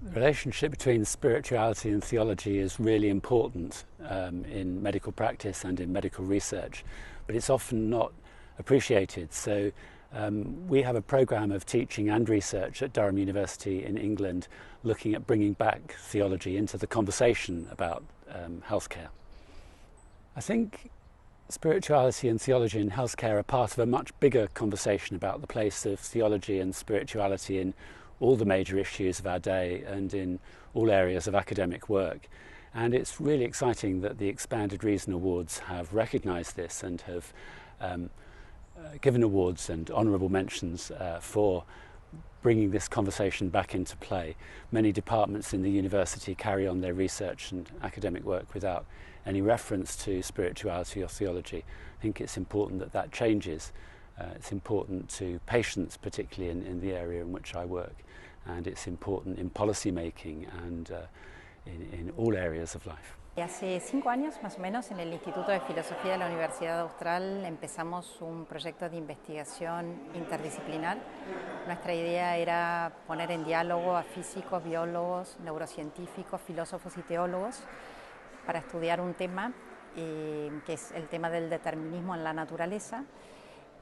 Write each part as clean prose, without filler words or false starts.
The relationship between spirituality and theology is really important in medical practice and in medical research, but it's often not appreciated. So we have a programme of teaching and research at Durham University in England looking at bringing back theology into the conversation about healthcare. I think spirituality and theology in healthcare are part of a much bigger conversation about the place of theology and spirituality in all the major issues of our day and in all areas of academic work. And it's really exciting that the Expanded Reason Awards have recognised this and have given awards and honourable mentions for bringing this conversation back into play. Many departments in the university carry on their research and academic work without any reference to spirituality or theology. I think it's important that that changes. It's important to patients, particularly in the area in which I work, and it's important in policy making and in all areas of life. Hace 5 años más o menos en el Instituto de Filosofía de la Universidad Austral empezamos un proyecto de investigación interdisciplinar. Nuestra idea era poner en diálogo a físicos, biólogos, neurocientíficos, filósofos y teólogos para estudiar un tema que es el tema del determinismo en la naturaleza,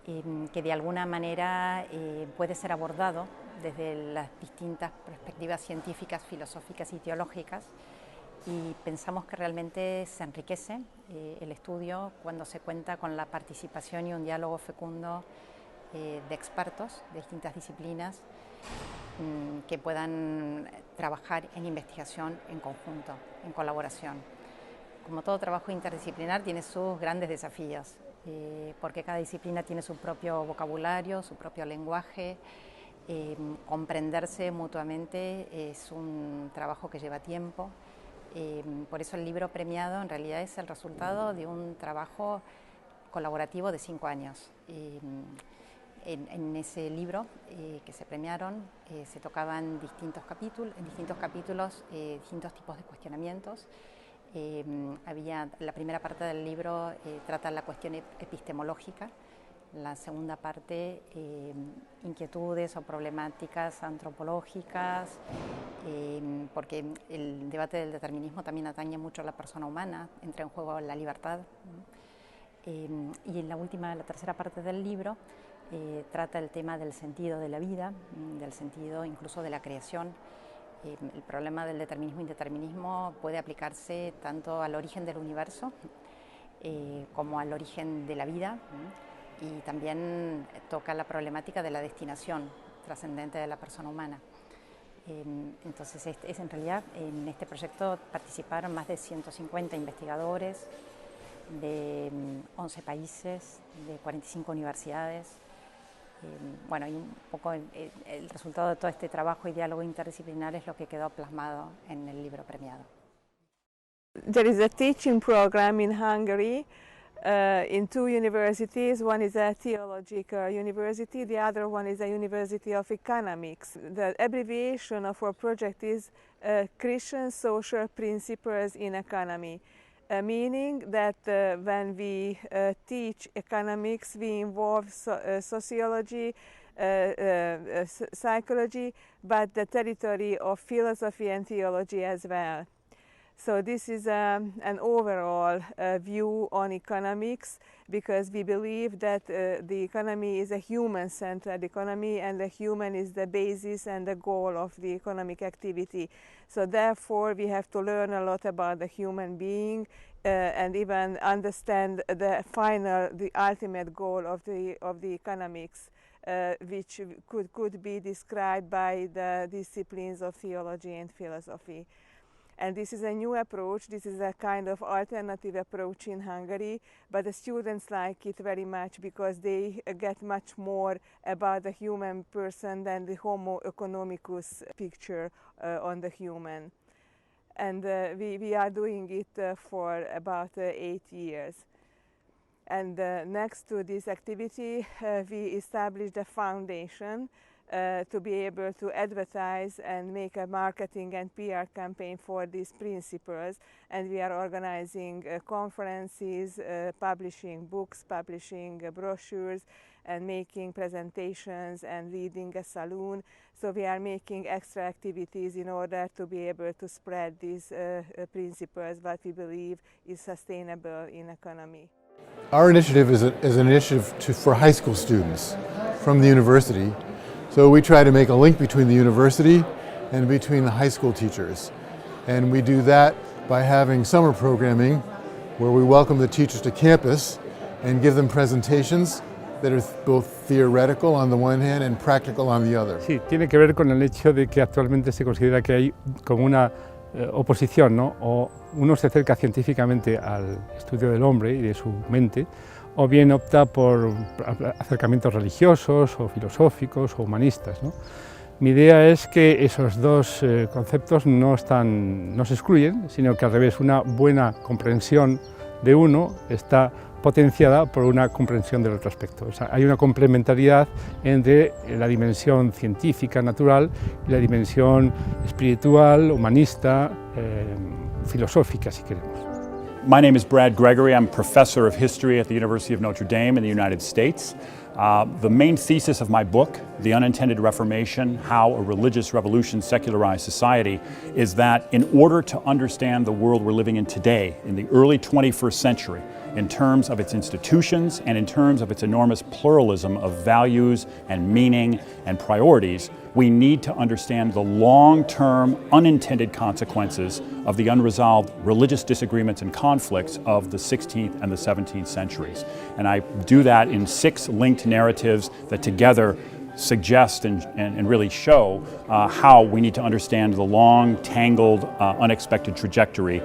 que de alguna manera puede ser abordado desde las distintas perspectivas científicas, filosóficas y teológicas, y pensamos que realmente se enriquece el estudio cuando se cuenta con la participación y un diálogo fecundo de expertos de distintas disciplinas que puedan trabajar en investigación en conjunto, en colaboración. Como todo trabajo interdisciplinar tiene sus grandes desafíos, porque cada disciplina tiene su propio vocabulario, su propio lenguaje. Comprenderse mutuamente es un trabajo que lleva tiempo. Por eso el libro premiado en realidad es el resultado de un trabajo colaborativo de 5 años. En ese libro que se premiaron se tocaban distintos capítulos, distintos tipos de cuestionamientos. La primera parte del libro trata la cuestión epistemológica, la segunda parte inquietudes o problemáticas antropológicas, porque el debate del determinismo también atañe mucho a la persona humana, entra en juego la libertad. Y en la tercera parte del libro trata el tema del sentido de la vida, del sentido incluso de la creación. El problema del determinismo e indeterminismo puede aplicarse tanto al origen del universo como al origen de la vida, y también toca la problemática de la destinación trascendente de la persona humana. Entonces, en realidad en este proyecto participaron más de 150 investigadores de 11 países, de 45 universidades. Bueno, y un poco el resultado de todo este trabajo y diálogo interdisciplinar es lo que quedó plasmado en el libro premiado. There is a teaching program in Hungary in 2 universities. One is a theological university, the other one is a University of Economics. The abbreviation of our project is Christian Social Principles in Economy. Meaning that when we teach economics, we involve sociology, psychology, but the territory of philosophy and theology as well. So this is an overall view on economics, because we believe that the economy is a human-centered economy, and the human is the basis and the goal of the economic activity. So therefore we have to learn a lot about the human being and even understand the ultimate goal of the economics, which could be described by the disciplines of theology and philosophy. And this is a new approach. This is a kind of alternative approach in Hungary, but the students like it very much because they get much more about the human person than the homo economicus picture on the human. And we are doing it for about 8 years. And next to this activity, we established a foundation to be able to advertise and make a marketing and PR campaign for these principles. And we are organizing conferences, publishing books, publishing brochures, and making presentations and leading a saloon. So we are making extra activities in order to be able to spread these principles, what we believe is sustainable in economy. Our initiative is an initiative for high school students from the university. So we try to make a link between the university and between the high school teachers. And we do that by having summer programming where we welcome the teachers to campus and give them presentations that are both theoretical on the one hand and practical on the other. Sí, tiene que ver con el hecho de que actualmente se considera que hay como una oposición, ¿no? O uno se acerca científicamente al estudio del hombre y de su mente, o bien opta por acercamientos religiosos o filosóficos o humanistas, ¿no? Mi idea es que esos dos conceptos no se excluyen, sino que al revés, una buena comprensión de uno está potenciada por una comprensión del otro aspecto. O sea, hay una complementariedad entre la dimensión científica, natural, y la dimensión espiritual, humanista, filosófica, si queremos. My name is Gregory. I'm professor of history at the University of Notre Dame in the United States. The main thesis of my book, The Unintended Reformation, How a Religious Revolution Secularized Society, is that in order to understand the world we're living in today, in the early 21st century, in terms of its institutions and in terms of its enormous pluralism of values and meaning and priorities, we need to understand the long-term unintended consequences of the unresolved religious disagreements and conflicts of the 16th and the 17th centuries. And I do that in 6 linked narratives that together suggest and really show how we need to understand the long, tangled, unexpected trajectory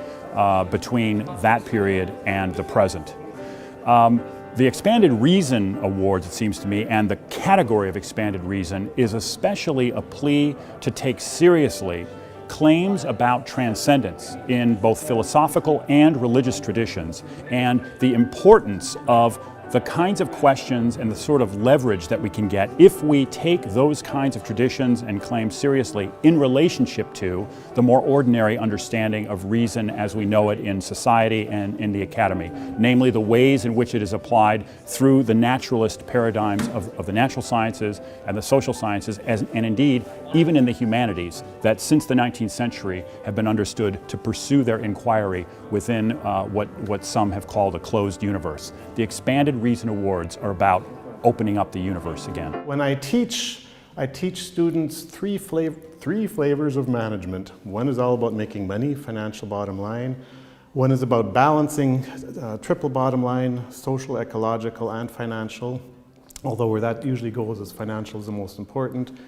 between that period and the present. The Expanded Reason Awards, it seems to me, and the category of expanded reason is especially a plea to take seriously claims about transcendence in both philosophical and religious traditions, and the importance of the kinds of questions and the sort of leverage that we can get if we take those kinds of traditions and claims seriously in relationship to the more ordinary understanding of reason as we know it in society and in the academy, namely the ways in which it is applied through the naturalist paradigms of the natural sciences and the social sciences, and indeed even in the humanities that since the 19th century have been understood to pursue their inquiry within what some have called a closed universe. The Expanded Reason Awards are about opening up the universe again. When I teach students three flavors of management. One is all about making money, financial bottom line. One is about balancing triple bottom line, social, ecological, and financial, although where that usually goes is financial is the most important.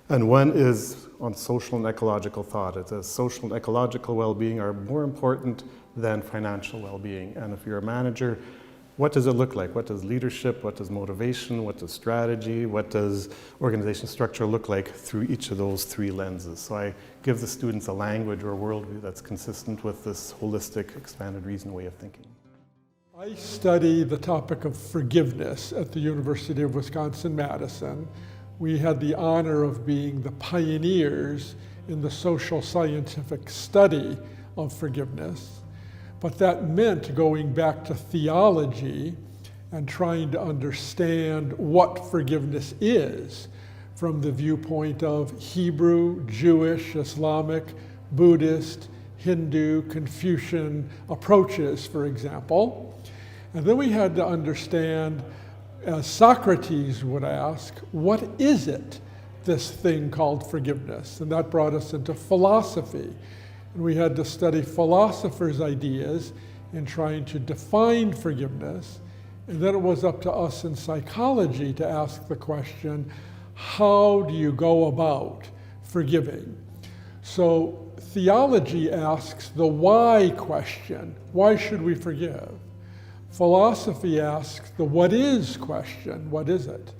And one is on social and ecological thought. It's as social and ecological well-being are more important than financial well-being. And if you're a manager, what does it look like? What does leadership, what does motivation, what does strategy, what does organization structure look like through each of those 3 lenses? So I give the students a language or a worldview that's consistent with this holistic, expanded reason way of thinking. I study the topic of forgiveness at the University of Wisconsin-Madison. We had the honor of being the pioneers in the social scientific study of forgiveness. But that meant going back to theology and trying to understand what forgiveness is from the viewpoint of Hebrew, Jewish, Islamic, Buddhist, Hindu, Confucian approaches, for example. And then we had to understand, as Socrates would ask, what is it, this thing called forgiveness? And that brought us into philosophy. And we had to study philosophers' ideas in trying to define forgiveness. And then it was up to us in psychology to ask the question, how do you go about forgiving? So theology asks the why question. Why should we forgive? Philosophy asks the what is question. What is it?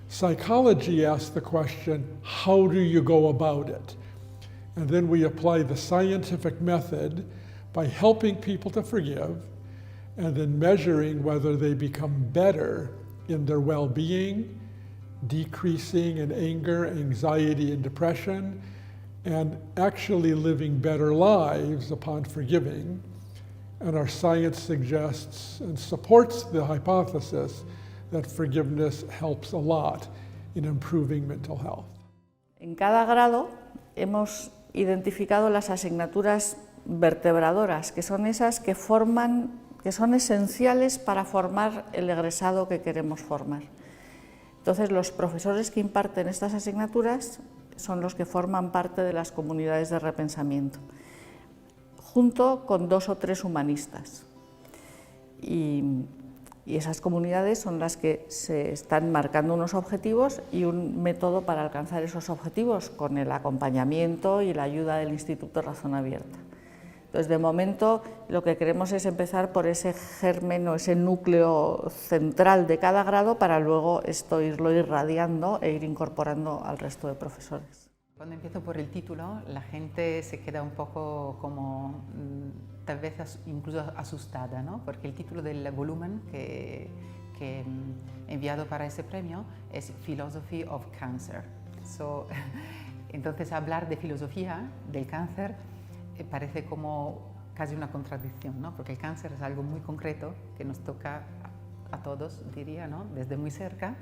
Psychology asks the question, how do you go about it? And then we apply the scientific method by helping people to forgive and then measuring whether they become better in their well-being, decreasing in anger, anxiety, and depression, and actually living better lives upon forgiving. And our science suggests and supports the hypothesis that forgiveness helps a lot in improving mental health. En cada grado hemos identificado las asignaturas vertebradoras, que son esas que son esenciales para formar el egresado que queremos formar. Entonces, los profesores que imparten estas asignaturas son los que forman parte de las comunidades de repensamiento, junto con 2 o 3 humanistas. Y esas comunidades son las que se están marcando unos objetivos y un método para alcanzar esos objetivos, con el acompañamiento y la ayuda del Instituto Razón Abierta. Entonces, de momento, lo que queremos es empezar por ese germen o ese núcleo central de cada grado, para luego irlo irradiando e ir incorporando al resto de profesores. Cuando empiezo por el título, la gente se queda un poco como, tal vez incluso asustada, ¿no? Porque el título del volumen que he enviado para ese premio es Philosophy of Cancer. Entonces, hablar de filosofía del cáncer parece como casi una contradicción, ¿no? Porque el cáncer es algo muy concreto que nos toca a todos, diría, ¿no? Desde muy cerca.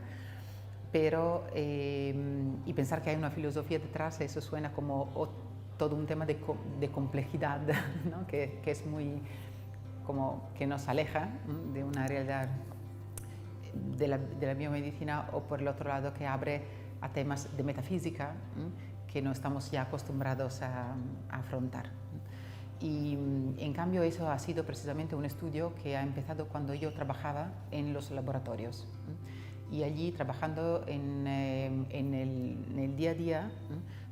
Pero, y pensar que hay una filosofía detrás, eso suena como todo un tema de complejidad, ¿no? que es muy, como que nos aleja de una realidad de la biomedicina, o por el otro lado que abre a temas de metafísica que no estamos ya acostumbrados a afrontar. Y en cambio eso ha sido precisamente un estudio que ha empezado cuando yo trabajaba en los laboratorios. Y allí, trabajando en el día a día,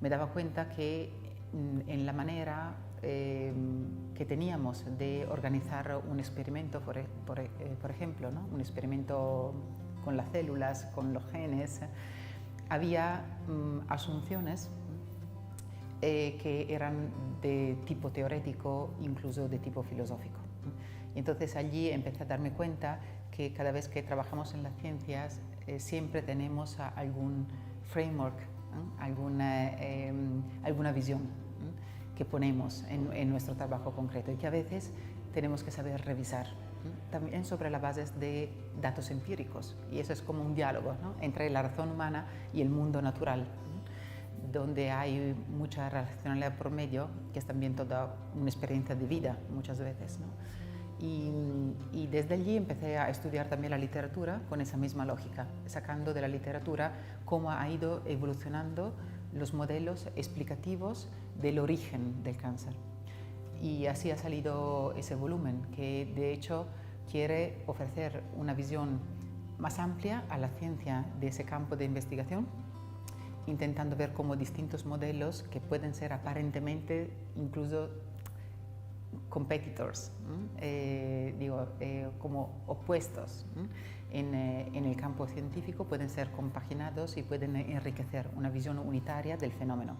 me daba cuenta que en la manera que teníamos de organizar un experimento, por ejemplo, ¿no? Un experimento con las células, con los genes, había asunciones que eran de tipo teórico, incluso de tipo filosófico. Y entonces allí empecé a darme cuenta que cada vez que trabajamos en las ciencias siempre tenemos algún framework, alguna visión que ponemos en nuestro trabajo concreto, y que a veces tenemos que saber revisar también sobre la base de datos empíricos. Y eso es como un diálogo, ¿no? Entre la razón humana y el mundo natural, donde hay mucha racionalidad por medio, que es también toda una experiencia de vida muchas veces, ¿no? Y desde allí empecé a estudiar también la literatura con esa misma lógica, sacando de la literatura cómo ha ido evolucionando los modelos explicativos del origen del cáncer. Y así ha salido ese volumen, que de hecho quiere ofrecer una visión más amplia a la ciencia de ese campo de investigación, intentando ver cómo distintos modelos que pueden ser aparentemente incluso competitors, como opuestos en el campo científico, pueden ser compaginados y pueden enriquecer una visión unitaria del fenómeno.